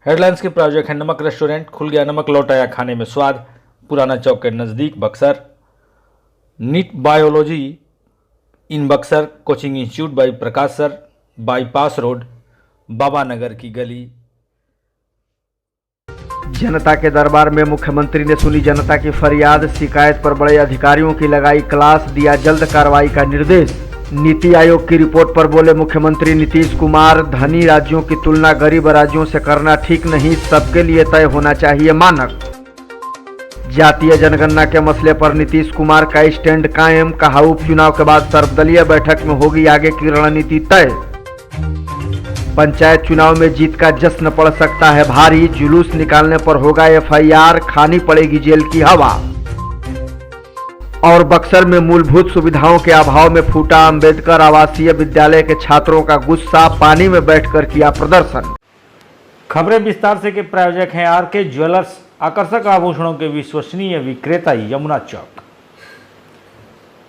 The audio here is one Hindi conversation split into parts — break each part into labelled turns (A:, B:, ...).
A: हेडलाइंस के प्रायोजक हैं नमक रेस्टोरेंट, खुल गया नमक, लौटाया खाने में स्वाद, पुराना चौक के नज़दीक Buxar. NEET biology in Buxar, coaching institute by Prakash sir, bypass road, Baba Nagar की गली।
B: जनता के दरबार में मुख्यमंत्री ने सुनी जनता की फरियाद, शिकायत पर बड़े अधिकारियों की लगाई क्लास, दिया जल्द कार्रवाई का निर्देश। नीति आयोग की रिपोर्ट पर बोले मुख्यमंत्री नीतीश कुमार, धनी राज्यों की तुलना गरीब राज्यों से करना ठीक नहीं, सबके लिए तय होना चाहिए मानक। जातीय जनगणना के मसले पर नीतीश कुमार का स्टैंड कायम, कहा उपचुनाव के बाद सर्वदलीय बैठक में होगी आगे की रणनीति तय। पंचायत चुनाव में जीत का जश्न पड़ सकता है भारी, जुलूस निकालने पर होगा एफआईआर, खानी पड़ेगी जेल की हवा। और बक्सर में मूलभूत सुविधाओं के अभाव में फूटा अंबेडकर आवासीय विद्यालय के छात्रों का गुस्सा, पानी में बैठकर किया प्रदर्शन।
A: खबरें विस्तार से के प्रायोजक हैं आरके ज्वेलर्स, आकर्षक आभूषणों के विश्वसनीय विक्रेता, यमुना चौक।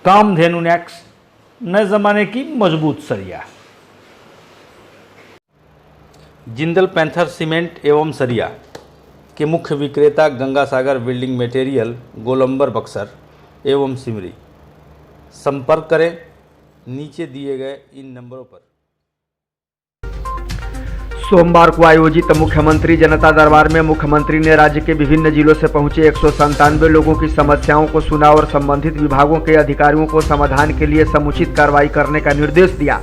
A: कामधेनु नेक्स, नए जमाने की मजबूत सरिया। जिंदल पैंथर सीमेंट एवं सरिया के मुख्य विक्रेता गंगा सागर बिल्डिंग मटेरियल, गोलंबर बक्सर एवं सिमरी। संपर्क करें नीचे दिए गए इन नंबरों पर।
B: सोमवार को आयोजित मुख्यमंत्री जनता दरबार में मुख्यमंत्री ने राज्य के विभिन्न जिलों से पहुंचे 197 लोगों की समस्याओं को सुना और संबंधित विभागों के अधिकारियों को समाधान के लिए समुचित कार्रवाई करने का निर्देश दिया।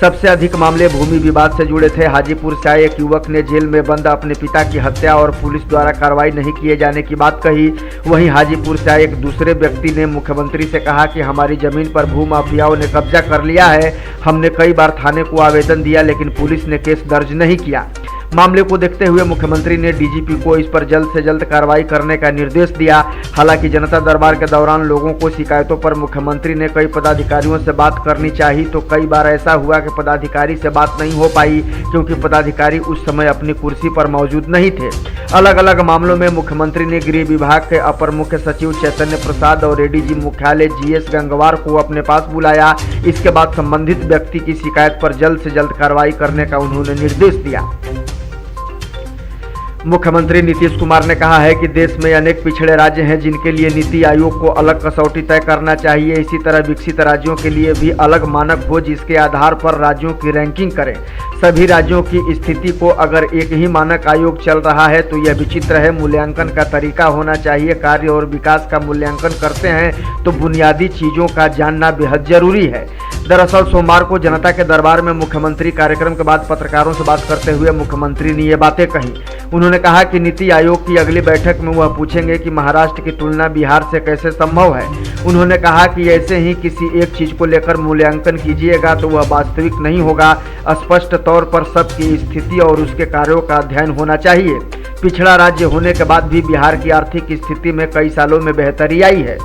B: सबसे अधिक मामले भूमि विवाद से जुड़े थे। हाजीपुर से आए एक युवक ने जेल में बंद अपने पिता की हत्या और पुलिस द्वारा कार्रवाई नहीं किए जाने की बात कही। वहीं हाजीपुर से आए एक दूसरे व्यक्ति ने मुख्यमंत्री से कहा कि हमारी जमीन पर भूमाफियाओं ने कब्जा कर लिया है, हमने कई बार थाने को आवेदन दिया लेकिन पुलिस ने केस दर्ज नहीं किया। मामले को देखते हुए मुख्यमंत्री ने डीजीपी को इस पर जल्द से जल्द कार्रवाई करने का निर्देश दिया। हालांकि जनता दरबार के दौरान लोगों को शिकायतों पर मुख्यमंत्री ने कई पदाधिकारियों से बात करनी चाहिए तो कई बार ऐसा हुआ कि पदाधिकारी से बात नहीं हो पाई क्योंकि पदाधिकारी उस समय अपनी कुर्सी पर मौजूद नहीं थे। अलग अलग मामलों में मुख्यमंत्री ने गृह विभाग के अपर मुख्य सचिव चैतन्य प्रसाद और एडीजी मुख्यालय जीएस गंगवार को अपने पास बुलाया। इसके बाद संबंधित व्यक्ति की शिकायत पर जल्द से जल्द कार्रवाई करने का उन्होंने निर्देश दिया। मुख्यमंत्री नीतीश कुमार ने कहा है कि देश में अनेक पिछड़े राज्य हैं जिनके लिए नीति आयोग को अलग कसौटी तय करना चाहिए। इसी तरह विकसित राज्यों के लिए भी अलग मानक हो जिसके आधार पर राज्यों की रैंकिंग करें। सभी राज्यों की स्थिति को अगर एक ही मानक आयोग चल रहा है तो यह विचित्र है। मूल्यांकन का तरीका होना चाहिए। कार्य और विकास का मूल्यांकन करते हैं तो बुनियादी चीज़ों का जानना बेहद जरूरी है। दरअसल सोमवार को जनता के दरबार में मुख्यमंत्री कार्यक्रम के बाद पत्रकारों से बात करते हुए मुख्यमंत्री ने ये बातें कही। उन्होंने कहा कि नीति आयोग की अगली बैठक में वह पूछेंगे कि महाराष्ट्र की तुलना बिहार से कैसे संभव है। उन्होंने कहा कि ऐसे ही किसी एक चीज को लेकर मूल्यांकन कीजिएगा तो वह वास्तविक नहीं होगा। स्पष्ट तौर पर सबकी स्थिति और उसके कार्यों का अध्ययन होना चाहिए। पिछड़ा राज्य होने के बाद भी बिहार की आर्थिक स्थिति में कई सालों में बेहतरी आई है।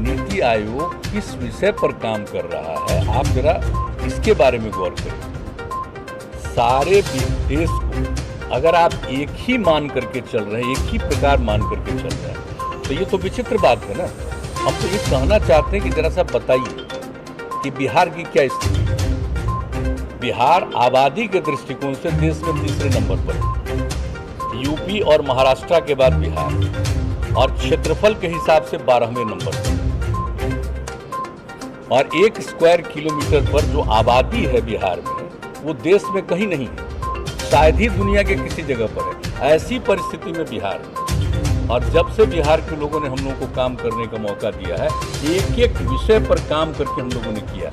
C: नीति आयोग किस विषय पर काम कर रहा है, आप जरा इसके बारे में गौर करें। सारे देश को अगर आप एक ही मान करके चल रहे हैं, एक ही प्रकार मान करके चल रहे हैं, तो ये तो विचित्र बात है ना। हम तो ये कहना चाहते हैं कि जरा सा बताइए कि बिहार की क्या स्थिति है। बिहार आबादी के दृष्टिकोण से देश में तीसरे नंबर पर है। यूपी और महाराष्ट्र के बाद बिहार, और क्षेत्रफल के हिसाब से 12वें नंबर पर, और 1 स्क्वायर किलोमीटर पर जो आबादी है बिहार में वो देश में कहीं नहीं है, शायद ही दुनिया के किसी जगह पर है। ऐसी परिस्थिति में बिहार है, और जब से बिहार के लोगों ने हम लोगों को काम करने का मौका दिया है, एक एक विषय पर काम करके हम लोगों ने किया।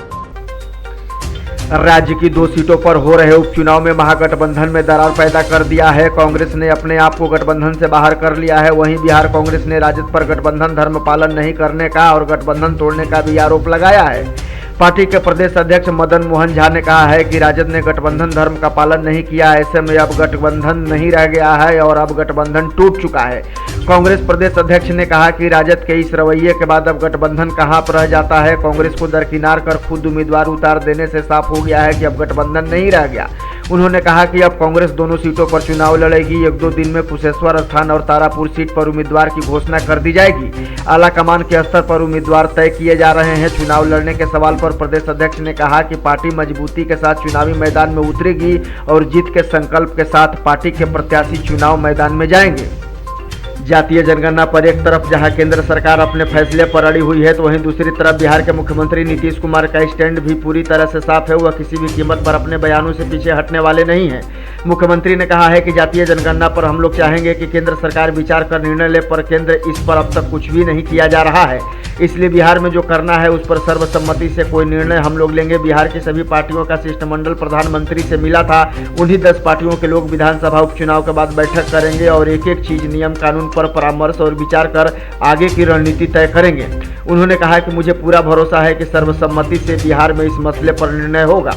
B: राज्य की 2 सीटों पर हो रहे उपचुनाव में महागठबंधन में दरार पैदा कर दिया है। कांग्रेस ने अपने आप को गठबंधन से बाहर कर लिया है। वहीं बिहार कांग्रेस ने राजद पर गठबंधन धर्म पालन नहीं करने का और गठबंधन तोड़ने का भी आरोप लगाया है। पार्टी के प्रदेश अध्यक्ष मदन मोहन झा ने कहा है कि राजद ने गठबंधन धर्म का पालन नहीं किया। ऐसे में अब गठबंधन नहीं रह गया है और अब गठबंधन टूट चुका है। कांग्रेस प्रदेश अध्यक्ष ने कहा कि राजद के इस रवैये के बाद अब गठबंधन कहां पर रह जाता है। कांग्रेस को दरकिनार कर खुद उम्मीदवार उतार देने से साफ हो गया है कि अब गठबंधन नहीं रह गया। उन्होंने कहा कि अब कांग्रेस दोनों सीटों पर चुनाव लड़ेगी। 1-2 दिन में कुशेश्वर स्थान और तारापुर सीट पर उम्मीदवार की घोषणा कर दी जाएगी। आला कमान के स्तर पर उम्मीदवार तय किए जा रहे हैं। चुनाव लड़ने के सवाल पर प्रदेश अध्यक्ष ने कहा कि पार्टी मजबूती के साथ चुनावी मैदान में उतरेगी और जीत के संकल्प के साथ पार्टी के प्रत्याशी चुनाव मैदान में जाएंगे। जातीय जनगणना पर एक तरफ जहां केंद्र सरकार अपने फैसले पर अड़ी हुई है, तो वहीं दूसरी तरफ बिहार के मुख्यमंत्री नीतीश कुमार का स्टैंड भी पूरी तरह से साफ है। वह किसी भी कीमत पर अपने बयानों से पीछे हटने वाले नहीं हैं। मुख्यमंत्री ने कहा है कि जातीय जनगणना पर हम लोग चाहेंगे कि केंद्र सरकार विचार कर निर्णय ले, पर केंद्र इस पर अब तक कुछ भी नहीं किया जा रहा है। इसलिए बिहार में जो करना है उस पर सर्वसम्मति से कोई निर्णय हम लोग लेंगे। बिहार की सभी पार्टियों का शिष्टमंडल प्रधानमंत्री से मिला था। उन्हीं 10 पार्टियों के लोग विधानसभा उपचुनाव के बाद बैठक करेंगे और एक एक चीज, नियम कानून पर परामर्श और विचार कर आगे की रणनीति तय करेंगे। उन्होंने कहा कि मुझे पूरा भरोसा है कि सर्वसम्मति से बिहार में इस मसले पर निर्णय होगा।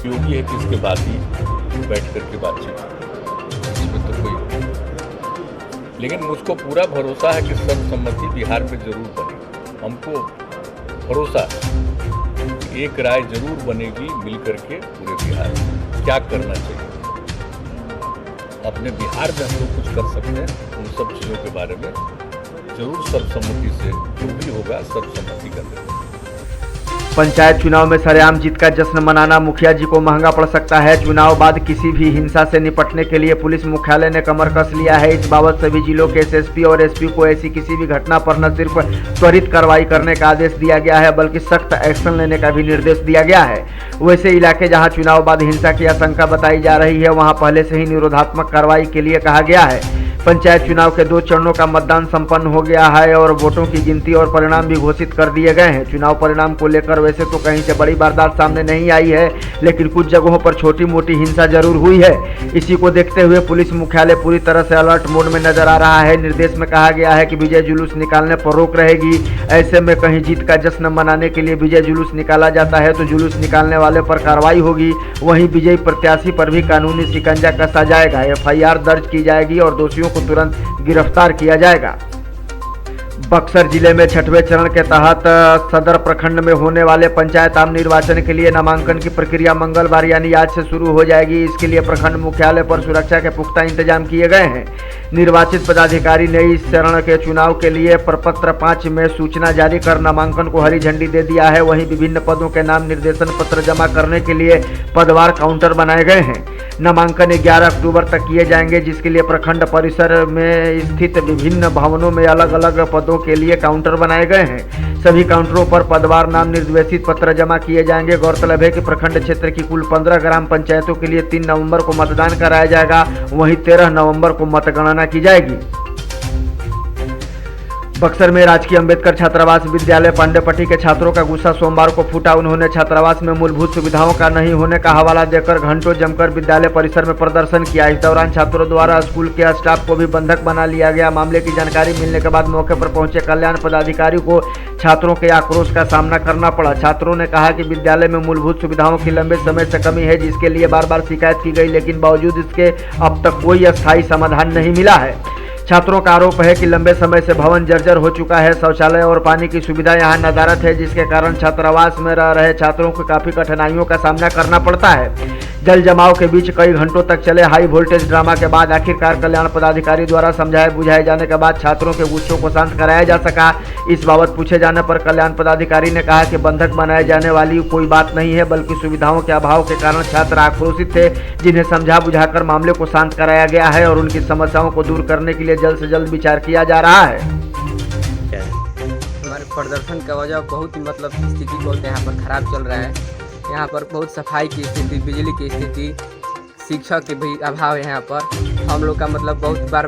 C: योगी है कि इसके बाद ही बैठ करके बातचीत, इसमें तो कोई, लेकिन मुझको पूरा भरोसा है कि सर्वसम्मति बिहार में जरूर बनेगी। हमको भरोसा है एक राय जरूर बनेगी मिल करके पूरे बिहार में क्या करना चाहिए। अपने बिहार में हम लोग कुछ कर सकते हैं, उन सब चीज़ों के बारे में जरूर सर्वसम्मति से जो भी होगा सर्वसम्मति कर देंगे।
B: पंचायत चुनाव में सरेआम जीत का जश्न मनाना मुखिया जी को महंगा पड़ सकता है। चुनाव बाद किसी भी हिंसा से निपटने के लिए पुलिस मुख्यालय ने कमर कस लिया है। इस बाबत सभी जिलों के एसएसपी और एसपी को ऐसी किसी भी घटना पर न सिर्फ त्वरित कार्रवाई करने का आदेश दिया गया है, बल्कि सख्त एक्शन लेने का भी निर्देश दिया गया है। वैसे इलाके जहां चुनाव बाद हिंसा की आशंका बताई जा रही है, वहां पहले से ही निरोधात्मक कार्रवाई के लिए कहा गया है। पंचायत चुनाव के 2 चरणों का मतदान संपन्न हो गया है और वोटों की गिनती और परिणाम भी घोषित कर दिए गए हैं। चुनाव परिणाम को लेकर वैसे तो कहीं से बड़ी वारदात सामने नहीं आई है, लेकिन कुछ जगहों पर छोटी मोटी हिंसा जरूर हुई है। इसी को देखते हुए पुलिस मुख्यालय पूरी तरह से अलर्ट मोड में नजर आ रहा है। निर्देश में कहा गया है कि विजय जुलूस निकालने पर रोक रहेगी। ऐसे में कहीं जीत का जश्न मनाने के लिए विजय जुलूस निकाला जाता है तो जुलूस निकालने वाले पर कार्रवाई होगी। वहीं विजयी प्रत्याशी पर भी कानूनी शिकंजा कसा जाएगा। एफआईआर दर्ज की जाएगी और दोषियों को तुरंत गिरफ्तार किया जाएगा। बक्सर जिले में 6वें चरण के तहत सदर प्रखंड में होने वाले पंचायत आम निर्वाचन के लिए नामांकन की प्रक्रिया मंगलवार यानी आज से शुरू हो जाएगी। इसके लिए प्रखंड मुख्यालय पर सुरक्षा के पुख्ता इंतजाम किए गए हैं। निर्वाचित पदाधिकारी ने इस चरण के चुनाव के लिए प्रपत्र 5 में सूचना जारी कर नामांकन को हरी झंडी दे दिया है। वहीं विभिन्न पदों के नाम निर्देशन पत्र जमा करने के लिए पदवार काउंटर बनाए गए हैं। नामांकन 11 अक्टूबर तक किए जाएंगे, जिसके लिए प्रखंड परिसर में स्थित विभिन्न भवनों में अलग अलग पदों के लिए काउंटर बनाए गए हैं। सभी काउंटरों पर पदवार नाम निर्देशित पत्र जमा किए जाएंगे। गौरतलब है कि प्रखंड क्षेत्र की कुल 15 ग्राम पंचायतों के लिए 3 नवंबर को मतदान कराया जाएगा। वहीं 13 नवंबर को मतगणना की जाएगी। बक्सर में राजकीय अंबेडकर छात्रावास विद्यालय पांडेपट्टी के छात्रों का गुस्सा सोमवार को फूटा। उन्होंने छात्रावास में मूलभूत सुविधाओं का नहीं होने का हवाला देकर घंटों जमकर विद्यालय परिसर में प्रदर्शन किया। इस दौरान छात्रों द्वारा स्कूल के स्टाफ को भी बंधक बना लिया गया। मामले की जानकारी मिलने के बाद मौके पर पहुंचे कल्याण पदाधिकारी को छात्रों के आक्रोश का सामना करना पड़ा। छात्रों ने कहा कि विद्यालय में मूलभूत सुविधाओं की लंबे समय से कमी है, जिसके लिए बार बार शिकायत की गई, लेकिन बावजूद इसके अब तक कोई अस्थायी समाधान नहीं मिला है। छात्रों का आरोप है कि लंबे समय से भवन जर्जर हो चुका है। शौचालय और पानी की सुविधा यहां नदारद है, जिसके कारण छात्रावास में रह रहे छात्रों को काफी कठिनाइयों का सामना करना पड़ता है। जल जमाव के बीच कई घंटों तक चले हाई वोल्टेज ड्रामा के बाद आखिरकार कल्याण पदाधिकारी द्वारा समझाए बुझाए जाने के बाद छात्रों के गुस्सों को शांत कराया जा सका। इस बाबत पूछे जाने पर कल्याण पदाधिकारी ने कहा कि बंधक बनाए जाने वाली कोई बात नहीं है, बल्कि सुविधाओं के अभाव के कारण छात्र आक्रोशित थे, जिन्हें समझा बुझाकर मामले को शांत कराया गया है और उनकी समस्याओं को दूर करने के लिए जल्द से जल्द विचार किया जा रहा है।
D: हमारे प्रदर्शन का वजह बहुत ही स्थिति बहुत यहाँ पर खराब चल रहा है। यहाँ पर बहुत सफाई की स्थिति, बिजली की स्थिति, शिक्षा के भी अभाव है। यहाँ पर हम लोग का बहुत बार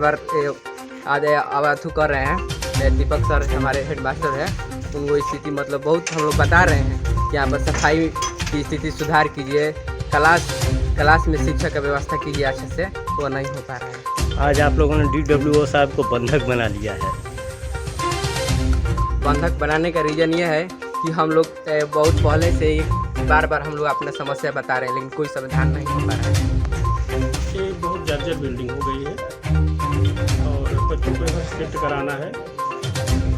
D: आधे अवैधु कर रहे हैं। दीपक सर हमारे हेड मास्टर है, उनको स्थिति बहुत हम लोग बता रहे हैं कि यहाँ पर सफाई की स्थिति सुधार कीजिए, क्लास में शिक्षा का व्यवस्था कीजिए अच्छे से, वो नहीं हो पा रहा है।
E: आज आप लोगों ने DWO साहब को बंधक बना लिया है।
D: बंधक बनाने का रीज़न ये है कि हम लोग बहुत पहले से ही बार हम लोग अपना समस्या बता रहे हैं, लेकिन कोई समाधान नहीं हो पा रहा है।
E: ये बहुत जर्जर बिल्डिंग हो गई है और बच्चों को यहाँ शिफ्ट कराना है।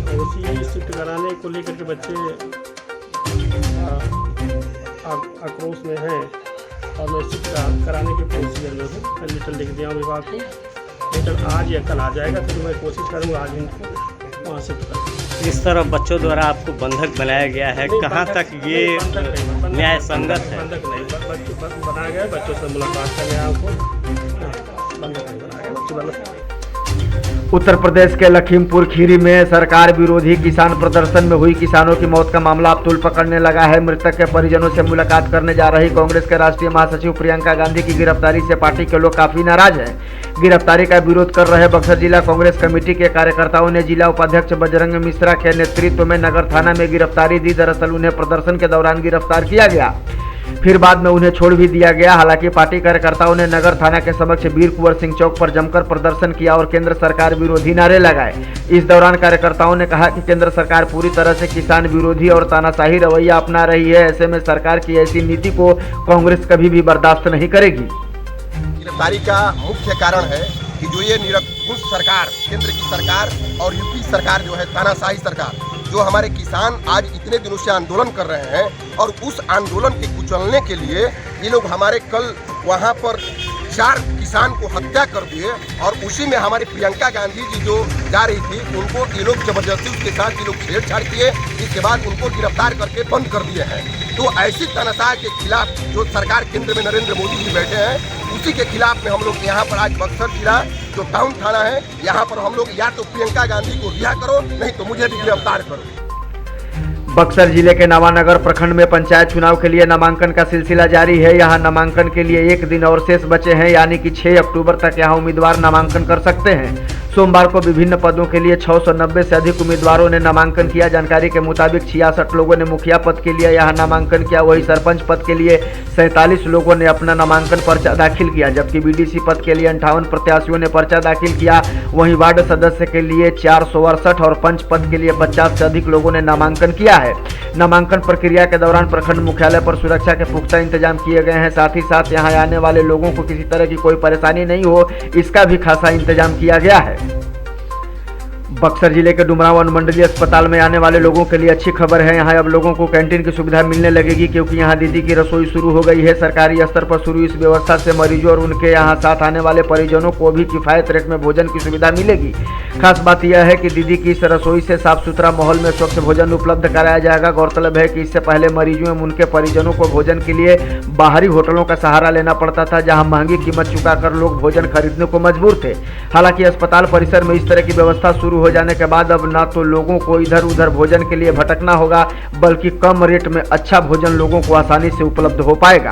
E: और उसी शिफ्ट कराने को लेकर के बच्चे आक्रोश में हैं और मैं शिफ्ट कराने के प्रोसीजर में हूँ। मैं लेटर लिख दिया हूँ विभाग को, लेटर आज या कल आ जाएगा, फिर मैं कोशिश करूँगा आज इनको वहाँ शिफ्ट कर।
F: इस तरह बच्चों द्वारा आपको बंधक बनाया गया है, कहाँ तक ये न्याय संगत है?
E: बंधक नहीं बनाया गया, बच्चों से मुलाकात करने आपको बंधक नहीं बनाया गया।
B: उत्तर प्रदेश के लखीमपुर खीरी में सरकार विरोधी किसान प्रदर्शन में हुई किसानों की मौत का मामला अब तूल पकड़ने लगा है। मृतक के परिजनों से मुलाकात करने जा रही कांग्रेस के राष्ट्रीय महासचिव प्रियंका गांधी की गिरफ्तारी से पार्टी के लोग काफी नाराज हैं। गिरफ्तारी का विरोध कर रहे बक्सर जिला कांग्रेस कमेटी के कार्यकर्ताओं ने जिला उपाध्यक्ष बजरंग मिश्रा के नेतृत्व में नगर थाना में गिरफ्तारी दी। दरअसल उन्हें प्रदर्शन के दौरान गिरफ्तार किया गया, फिर बाद में उन्हें छोड़ भी दिया गया। हालांकि पार्टी कार्यकर्ताओं ने नगर थाना के समक्ष वीर कुंवर सिंह चौक पर जमकर प्रदर्शन किया और केंद्र सरकार विरोधी नारे लगाए। इस दौरान कार्यकर्ताओं ने कहा कि केंद्र सरकार पूरी तरह से किसान विरोधी और तानाशाही रवैया अपना रही है। ऐसे में सरकार की ऐसी नीति को कांग्रेस कभी भी बर्दाश्त नहीं करेगी।
G: गिरफ्तारी का मुख्य कारण है कि जो ये निरंकुश सरकार, केंद्र की सरकार और यूपी सरकार जो है तानाशाही सरकार, जो हमारे किसान आज इतने दिनों से आंदोलन कर रहे हैं और उस आंदोलन के कुचलने के लिए ये लोग हमारे कल वहाँ पर 4 किसान को हत्या कर दिए और उसी में हमारी प्रियंका गांधी जी जो जा रही थी उनको ये लोग जबरदस्ती उसके साथ ये लोग छेड़छाड़ किए। इसके बाद उनको गिरफ्तार करके बंद कर दिए हैं। तो ऐसी तानाशाह के खिलाफ जो सरकार केंद्र में नरेंद्र मोदी जी बैठे हैं, उसी के खिलाफ में हम लोग यहाँ पर आज बक्सर जिला जो टाउन थाना है, यहाँ पर हम लोग या तो प्रियंका गांधी को रिहा करो, नहीं तो मुझे भी गिरफ्तार करो।
B: बक्सर जिले के नवानगर प्रखंड में पंचायत चुनाव के लिए नामांकन का सिलसिला जारी है। यहां नामांकन के लिए 1 दिन और शेष बचे हैं, यानी कि 6 अक्टूबर तक यहां उम्मीदवार नामांकन कर सकते हैं। सोमवार को विभिन्न पदों के लिए 690 से अधिक उम्मीदवारों ने नामांकन किया। जानकारी के मुताबिक 66 लोगों ने मुखिया पद के लिए यहां नामांकन किया। वहीं सरपंच पद के लिए 47 लोगों ने अपना नामांकन पर्चा दाखिल किया, जबकि बीडीसी पद के लिए 58 प्रत्याशियों ने पर्चा दाखिल किया। वहीं वार्ड सदस्य के लिए 468 और पंच पद के लिए 50 से अधिक लोगों ने नामांकन किया है। नामांकन प्रक्रिया के दौरान प्रखंड मुख्यालय पर सुरक्षा के पुख्ता इंतजाम किए गए हैं। साथ ही साथ यहां आने वाले लोगों को किसी तरह की कोई परेशानी नहीं हो, इसका भी खासा इंतजाम किया गया है। बक्सर जिले के डुमरांव अनुमंडलीय अस्पताल में आने वाले लोगों के लिए अच्छी खबर है। यहाँ अब लोगों को कैंटीन की सुविधा मिलने लगेगी, क्योंकि यहाँ दीदी की रसोई शुरू हो गई है। सरकारी स्तर पर शुरू इस व्यवस्था से मरीजों और उनके यहाँ साथ आने वाले परिजनों को भी किफायत रेट में भोजन की सुविधा मिलेगी। खास बात यह है कि दीदी की इस रसोई से साफ सुथरा माहौल में स्वच्छ भोजन उपलब्ध कराया जाएगा। गौरतलब है कि इससे पहले मरीजों एवं उनके परिजनों को भोजन के लिए बाहरी होटलों का सहारा लेना पड़ता था, जहाँ महंगी कीमत चुकाकर लोग भोजन खरीदने को मजबूर थे। हालांकि अस्पताल परिसर में इस तरह की व्यवस्था शुरू हो जाने के बाद अब ना तो लोगों को इधर उधर भोजन के लिए भटकना होगा, बल्कि कम रेट में अच्छा भोजन लोगों को आसानी से उपलब्ध हो पाएगा।